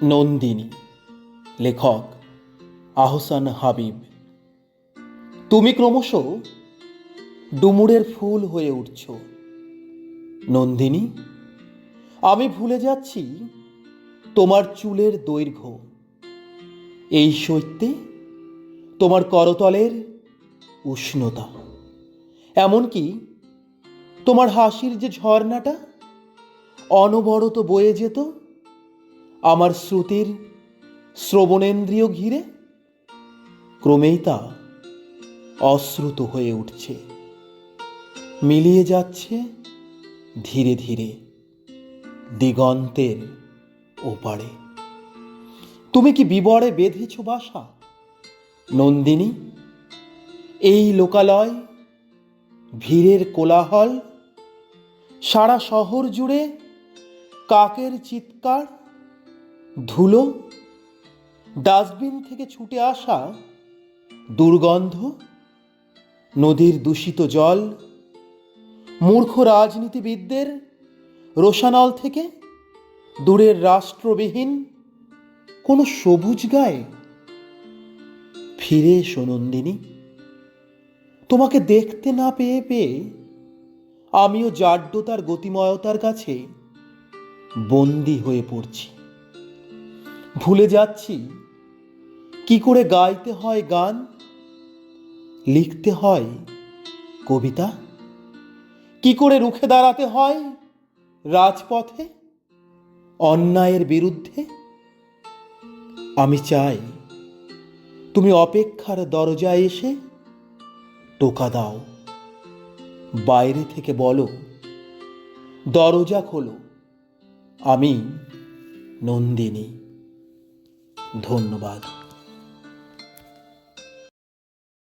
নন্দিনী, লেখক আহসান হাবিব। তুমি ক্রমশ ডুমুরের ফুল হয়ে উঠছ নন্দিনী। আমি ভুলে যাচ্ছি তোমার চুলের দৈর্ঘ্য, এই শৈত্যে তোমার করতলের উষ্ণতা, এমনকি তোমার হাসির যে ঝর্ণাটা অনবরত বয়ে যেত আমার শ্রুতির শ্রবণেন্দ্রিয় ঘিরে, ক্রমেই তা অশ্রুত হয়ে উঠছে, মিলিয়ে যাচ্ছে ধীরে ধীরে দিগন্তের ওপারে। তুমি কি বিবরে বেঁধেছ বাসা নন্দিনী? এই লোকালয়, ভিড়ের কোলাহল, সারা শহর জুড়ে কাকের চিৎকার, ধুলো, ডাস্টবিন থেকে ছুটে আসা দুর্গন্ধ, নদীর দূষিত জল, মূর্খ রাজনীতিবিদদের রোষানল থেকে দূরের রাষ্ট্রবিহীন কোনো সবুজ গায়ে। ফিরে এসো নন্দিনী। তোমাকে দেখতে না পেয়ে পেয়ে আমিও জাড্যতার গতিময়তার কাছে বন্দী হয়ে পড়ছি। ভুলে যাচ্ছি কি করে গাইতে হয় গান, লিখতে হয় কবিতা, কি করে রুখে দাঁড়াতে হয় রাজপথে অন্যায়ের বিরুদ্ধে। আমি চাই তুমি অপেক্ষার দরজায় এসে টোকা দাও, বাইরে থেকে বলো দরজা খোলো, আমি নন্দিনী। ধন্যবাদ।